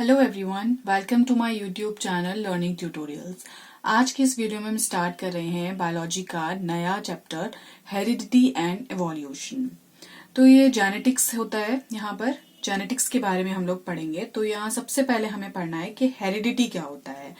Hello everyone, welcome to my YouTube channel learning tutorials. आज की इस वीडियो में हम स्टार्ट कर रहे हैं बायोलॉजी का नया चैप्टर हेरिडिटी एंड एवोल्यूशन। तो ये जेनेटिक्स होता है, यहाँ पर जेनेटिक्स के बारे में हम लोग पढ़ेंगे। तो यहाँ सबसे पहले हमें पढ़ना है कि हेरिडिटी क्या होता है।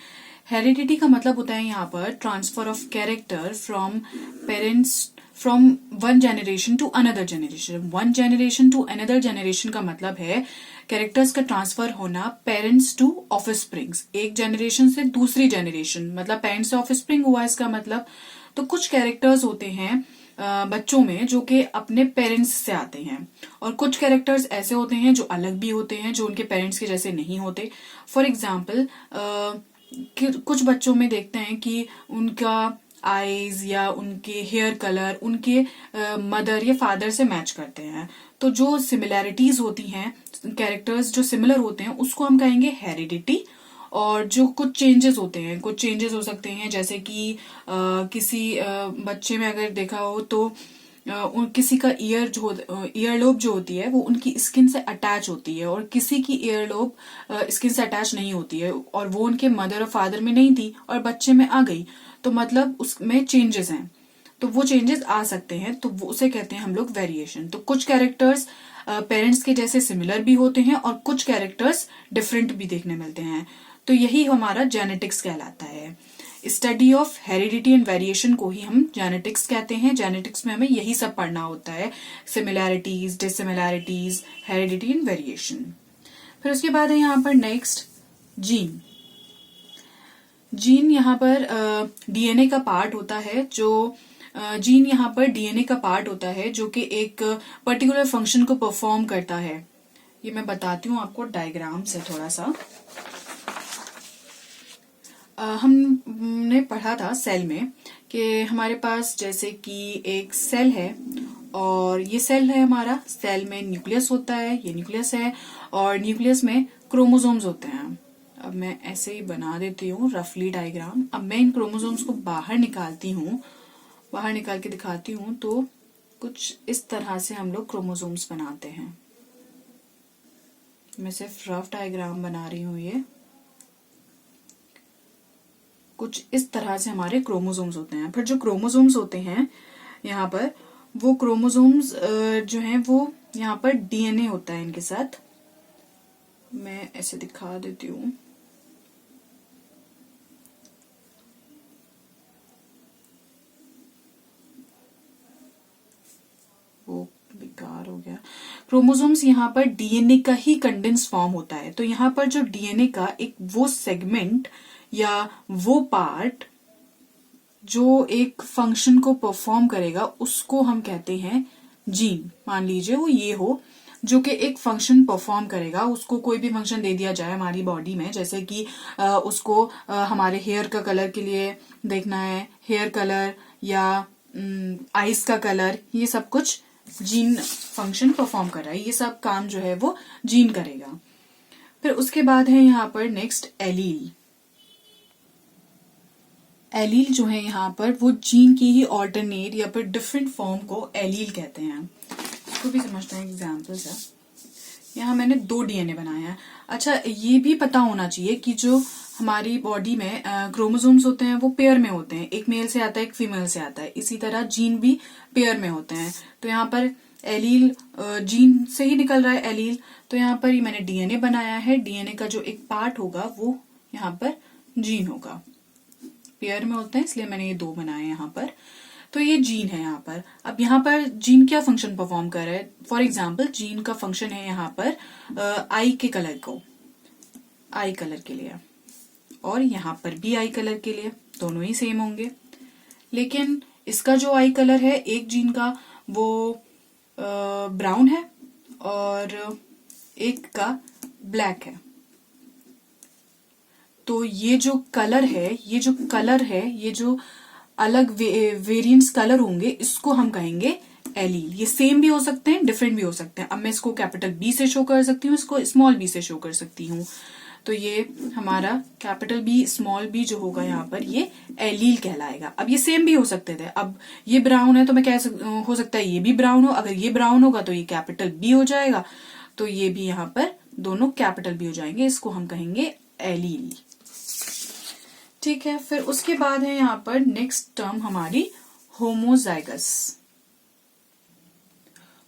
हेरिडिटी का मतलब होता है यहाँ पर transfer of character from parents from one generation to another generation. One generation to another generation का मतलब है कैरेक्टर्स का ट्रांसफर होना पेरेंट्स टू ऑफस्प्रिंग्स, एक जनरेशन से दूसरी जनरेशन। मतलब पेरेंट्स से ऑफस्प्रिंग हुआ इसका मतलब। तो कुछ कैरेक्टर्स होते हैं बच्चों में जो कि अपने पेरेंट्स से आते हैं, और कुछ कैरेक्टर्स ऐसे होते हैं जो अलग भी होते हैं, जो उनके पेरेंट्स के जैसे नहीं होते। फॉर एग्जाम्पल कुछ बच्चों में देखते हैं कि उनका आईज या उनके हेयर कलर उनके मदर या फादर से मैच करते हैं। तो जो सिमिलैरिटीज होती हैं, कैरेक्टर्स जो सिमिलर होते हैं, उसको हम कहेंगे हेरिडिटी। और जो कुछ चेंजेस होते हैं, कुछ चेंजेस हो सकते हैं, जैसे कि किसी बच्चे में अगर देखा हो तो किसी का ईयरलोब जो होती है वो उनकी स्किन से अटैच होती है, और किसी की ईयरलोब स्किन से अटैच नहीं होती है, और वो उनके मदर और फादर में नहीं थी और बच्चे में आ गई। तो मतलब उसमें चेंजेस हैं, तो वो चेंजेस आ सकते हैं, तो वो उसे कहते हैं हम लोग वेरिएशन। तो कुछ कैरेक्टर्स पेरेंट्स के जैसे सिमिलर भी होते हैं और कुछ कैरेक्टर्स डिफरेंट भी देखने मिलते हैं। तो यही हमारा जेनेटिक्स कहलाता है। Study of heredity and variation को ही हम जेनेटिक्स कहते हैं। जेनेटिक्स में हमें यही सब पढ़ना होता है, similarities, dissimilarities, heredity and variation. फिर उसके बाद है यहाँ पर नेक्स्ट जीन। जीन यहाँ पर डीएनए का पार्ट होता है, जो जीन यहाँ पर डीएनए का पार्ट होता है जो कि एक पर्टिकुलर फंक्शन को परफॉर्म करता है। ये मैं बताती हूँ आपको डायग्राम से थोड़ा सा। हमने पढ़ा था सेल में कि हमारे पास जैसे कि एक सेल है, और ये सेल है हमारा। सेल में न्यूक्लियस होता है, ये न्यूक्लियस है, और न्यूक्लियस में क्रोमोसोम्स होते हैं। अब मैं ऐसे ही बना देती हूँ रफली डायग्राम। अब मैं इन क्रोमोसोम्स को बाहर निकालती हूँ, बाहर निकाल के दिखाती हूँ। तो कुछ इस तरह से हम लोग क्रोमोसोम्स बनाते हैं। मैं सिर्फ रफ डायग्राम बना रही हूँ। ये कुछ इस तरह से हमारे क्रोमोसोम्स होते हैं। फिर जो क्रोमोसोम्स होते हैं यहाँ पर, वो क्रोमोसोम्स जो हैं वो यहाँ पर डीएनए होता है इनके साथ। मैं ऐसे दिखा देती हूँ। वो बेकार हो गया। क्रोमोसोम्स यहाँ पर डीएनए का ही कंडेंस फॉर्म होता है। तो यहाँ पर जो डीएनए का एक वो सेगमेंट या वो पार्ट जो एक फंक्शन को परफॉर्म करेगा, उसको हम कहते हैं जीन। मान लीजिए वो ये हो जो कि एक फंक्शन परफॉर्म करेगा। उसको कोई भी फंक्शन दे दिया जाए हमारी बॉडी में, जैसे कि उसको हमारे हेयर का कलर के लिए देखना है, हेयर कलर या आईज का कलर, ये सब कुछ जीन फंक्शन परफॉर्म कर रहा है। ये सब काम जो है वो जीन करेगा। फिर उसके बाद है यहाँ पर नेक्स्ट एलील। एलील जो है यहाँ पर वो जीन की ही ऑल्टरनेट या फिर डिफरेंट फॉर्म को एलील कहते हैं। इसको भी समझते हैं, एग्जाम्पल्स है। यहाँ मैंने 2 डीएनए बनाए हैं। अच्छा, ये भी पता होना चाहिए कि जो हमारी बॉडी में क्रोमोसोम्स होते हैं वो पेयर में होते हैं। एक मेल से आता है, एक फीमेल से आता है। इसी तरह जीन भी पेयर में होते हैं। तो यहाँ पर एलील जीन से ही निकल रहा है एलील। तो यहाँ पर ही मैंने डीएनए बनाया है। डीएनए का जो एक पार्ट होगा वो यहाँ पर जीन होगा। पेयर में होते हैं इसलिए मैंने ये 2 बनाए यहाँ पर। तो ये जीन है यहाँ पर। अब यहाँ पर जीन क्या फंक्शन परफॉर्म कर रहा है? फॉर एग्जाम्पल जीन का फंक्शन है यहाँ पर आई के कलर को, आई कलर के लिए, और यहाँ पर भी आई कलर के लिए, दोनों ही सेम होंगे। लेकिन इसका जो आई कलर है एक जीन का वो ब्राउन है और एक का ब्लैक है। तो ये जो कलर है, ये जो अलग वेरिएंट्स कलर होंगे, इसको हम कहेंगे एलील। ये सेम भी हो सकते हैं, डिफरेंट भी हो सकते हैं। अब मैं इसको कैपिटल बी से शो कर सकती हूँ, इसको स्मॉल बी से शो कर सकती हूँ। तो ये हमारा कैपिटल बी स्मॉल बी जो होगा यहाँ पर, ये एलील कहलाएगा। अब ये सेम भी हो सकते थे। अब ये ब्राउन है तो मैं हो सकता है ये भी ब्राउन हो। अगर ये ब्राउन होगा तो ये कैपिटल बी हो जाएगा। तो ये भी यहाँ पर दोनों कैपिटल भी हो जाएंगे, इसको हम कहेंगे एलील। ठीक है, फिर उसके बाद है यहाँ पर नेक्स्ट टर्म हमारी होमोजाइगस।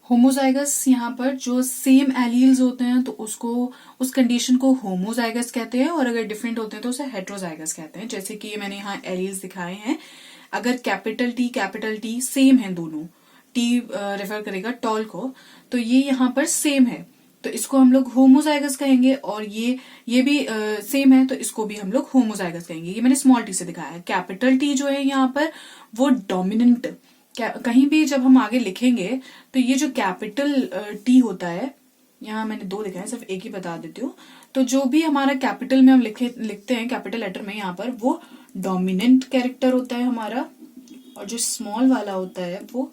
होमोजाइगस यहाँ पर जो सेम एलील्स होते हैं तो उसको, उस कंडीशन को होमोजाइगस कहते हैं, और अगर डिफरेंट होते हैं तो उसे हेट्रोजाइगस कहते हैं। जैसे कि मैंने यहाँ एलील्स दिखाए हैं, अगर कैपिटल टी सेम है, दोनों टी रेफर करेगा टॉल को, तो ये यहाँ पर सेम है तो इसको हम लोग होमोजाइगस कहेंगे, और ये भी सेम है तो इसको भी हम लोग होमोजाइगस कहेंगे। ये मैंने स्मॉल टी से दिखाया है। कैपिटल टी जो है यहाँ पर वो डोमिनेंट, कहीं भी जब हम आगे लिखेंगे तो ये जो कैपिटल टी होता है, यहाँ मैंने दो लिखा है, सिर्फ एक ही बता देती हूँ। तो जो भी हमारा कैपिटल में हम लिखते हैं कैपिटल लेटर में, यहाँ पर वो डोमिनेंट कैरेक्टर होता है हमारा, और जो स्मॉल वाला होता है वो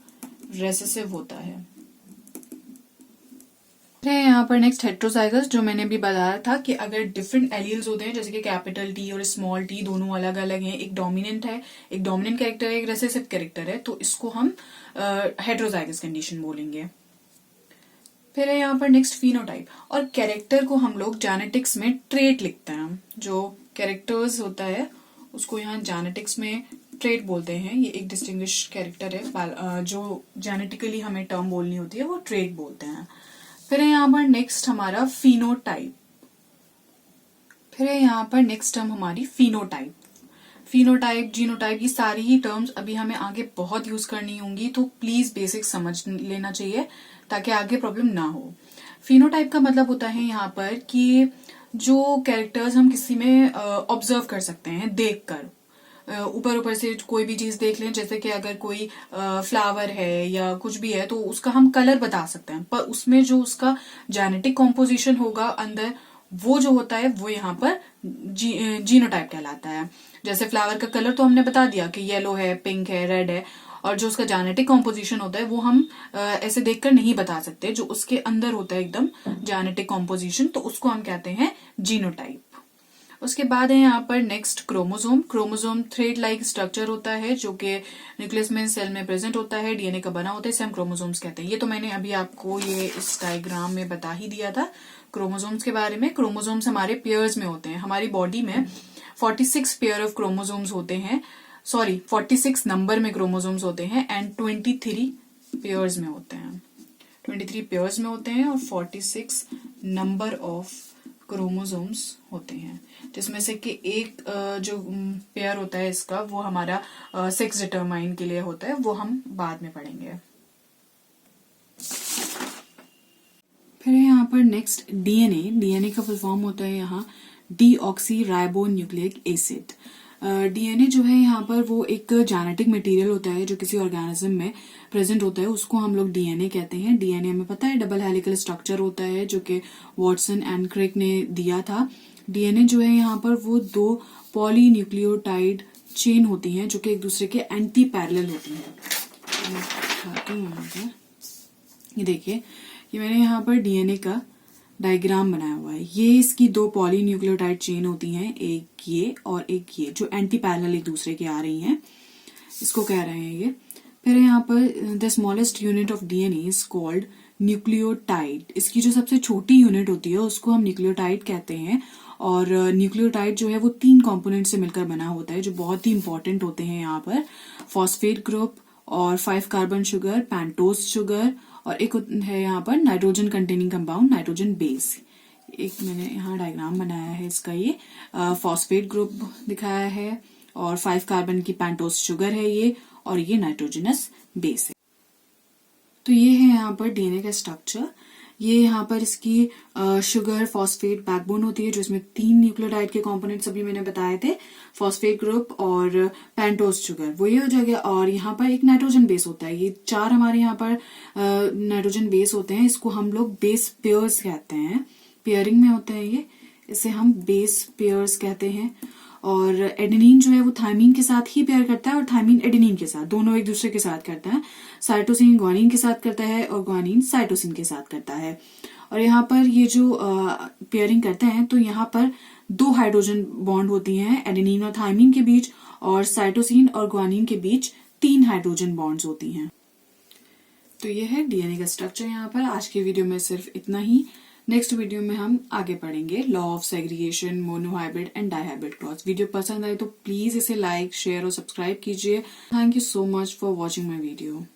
रेसेसिव होता है। यहाँ पर नेक्स्ट हेट्रोजाइगस, जो मैंने भी बताया था कि अगर डिफरेंट एलील्स होते हैं, जैसे कि कैपिटल टी और स्मॉल टी दोनों अलग अलग हैं, एक डोमिनेंट है, एक डोमिनेंट कैरेक्टर है, एक रेसेसिव कैरेक्टर है, तो इसको हम हेट्रोजाइगस कंडीशन बोलेंगे। फिर है यहाँ पर नेक्स्ट फिनोटाइप, और कैरेक्टर को हम लोग जेनेटिक्स में ट्रेट लिखते हैं। जो कैरेक्टर्स होता है उसको यहाँ जेनेटिक्स में ट्रेट बोलते हैं। ये एक डिस्टिंग्विश कैरेक्टर है, जो जेनेटिकली हमें टर्म बोलनी होती है वो ट्रेट बोलते हैं। फिर है यहाँ पर नेक्स्ट हमारा फिनोटाइप। फिर है यहाँ पर नेक्स्ट टर्म हमारी फिनोटाइप। फिनोटाइप, जीनोटाइप, ये सारी ही टर्म्स अभी हमें आगे बहुत यूज करनी होंगी, तो प्लीज बेसिक समझ लेना चाहिए ताकि आगे प्रॉब्लम ना हो। फिनोटाइप का मतलब होता है यहाँ पर कि जो कैरेक्टर्स हम किसी में ऑब्जर्व कर सकते हैं देखकर, ऊपर से कोई भी चीज देख लें, जैसे कि अगर कोई फ्लावर है या कुछ भी है तो उसका हम कलर बता सकते हैं, पर उसमें जो उसका जेनेटिक कॉम्पोजिशन होगा अंदर, वो जो होता है वो यहाँ पर जीनोटाइप कहलाता है। जैसे फ्लावर का कलर तो हमने बता दिया कि येलो है, पिंक है, रेड है, और जो उसका जेनेटिक कॉम्पोजिशन होता है वो हम ऐसे देखकर नहीं बता सकते। जो उसके अंदर होता है एकदम जेनेटिक कॉम्पोजिशन, तो उसको हम कहते हैं जीनोटाइप। उसके बाद है यहाँ पर next chromosome. Chromosome thread like structure होता है जो कि न्यूक्लियस में सेल में प्रेजेंट होता है, डीएनए का बना होता है, इसे हम क्रोमोसोम्स कहते हैं। ये तो मैंने अभी आपको ये इस डायग्राम में बता ही दिया था क्रोमोसोम्स के बारे में। क्रोमोसोम्स हमारे पेयर्स में होते हैं। हमारी बॉडी में 46 पेयर ऑफ क्रोमोसोम्स होते हैं, 46 नंबर में क्रोमोसोम्स होते हैं, एंड 23 पेयर्स में होते हैं। 23 पेयर्स में होते हैं और 46 नंबर ऑफ क्रोमोसोम्स होते हैं, जिसमें से कि एक जो पेयर होता है इसका, वो हमारा सेक्स डिटरमाइन के लिए होता है, वो हम बाद में पढ़ेंगे। फिर यहाँ पर नेक्स्ट डीएनए। डीएनए का फुल फॉर्म होता है यहाँ deoxy ribo nucleic acid. DNA जो है यहाँ पर वो एक जेनेटिक मटेरियल होता है जो किसी ऑर्गेनिज्म में प्रेजेंट होता है, उसको हम लोग डीएनए कहते हैं। डीएनए हमें पता है डबल हेलिकल स्ट्रक्चर होता है जो कि वॉटसन एंड क्रिक ने दिया था। डीएनए जो है यहाँ पर वो 2 पॉलीन्यूक्लियोटाइड चेन होती हैं जो कि एक दूसरे के एंटी पैरेलल होती हैं। ये देखिए, ये मैंने यहाँ पर डीएनए का डायग्राम बनाया हुआ है। ये इसकी 2 पॉलीन्यूक्लियोटाइड चेन होती हैं, एक ये और एक ये, जो एंटी पैरेलल एक दूसरे के आ रही हैं, इसको कह रहे हैं ये। फिर यहाँ पर the smallest unit of DNA is called nucleotide. इसकी जो सबसे छोटी यूनिट होती है उसको हम न्यूक्लियोटाइड कहते हैं। और न्यूक्लियोटाइड जो है वो 3 कंपोनेंट से मिलकर बना होता है जो बहुत ही इंपॉर्टेंट होते हैं यहाँ पर। फॉस्फेट ग्रुप और 5 कार्बन शुगर, पेंटोज शुगर, और एक है यहाँ पर nitrogen containing compound, nitrogen base. एक मैंने यहाँ डायग्राम बनाया है इसका, ये फॉस्फेट ग्रुप दिखाया है और 5 कार्बन की पेंटोज शुगर है ये, और ये नाइट्रोजनस बेस है। तो ये है यहाँ पर डीएनए का स्ट्रक्चर। ये यहाँ पर इसकी शुगर फॉस्फेट बैकबोन होती है जो इसमें 3 न्यूक्लियोटाइड के कंपोनेंट्स अभी मैंने बताए थे, फॉस्फेट ग्रुप और पेंटोज शुगर, वो ये हो जाएगा। और यहाँ पर एक नाइट्रोजन बेस होता है। ये 4 हमारे यहाँ पर नाइट्रोजन बेस होते हैं। इसको हम लोग बेस पेयर्स कहते हैं, पेयरिंग में होते हैं ये, इसे हम बेस पेयर्स कहते हैं। और एडेनिन जो है वो थायमीन के साथ ही पेयर करता है, और थायमीन एडेनिन के साथ, दोनों एक दूसरे के साथ करता है। साइटोसिन ग्वानिन के साथ करता है और ग्वानिन साइटोसिन के साथ करता है। और यहाँ पर ये जो पेयरिंग करते हैं तो यहाँ पर 2 हाइड्रोजन बॉन्ड होती हैं एडेनिन और थायमीन के बीच, और साइटोसिन और ग्वानिन के बीच 3 हाइड्रोजन बॉन्ड्स होती हैं। तो ये है डीएनए का स्ट्रक्चर। यहाँ पर आज की वीडियो में सिर्फ इतना ही। नेक्स्ट वीडियो में हम आगे पढ़ेंगे law of segregation, monohybrid and dihybrid cross. Video पसंद आए तो प्लीज इसे लाइक, शेयर और सब्सक्राइब कीजिए। Thank you so much for watching my video.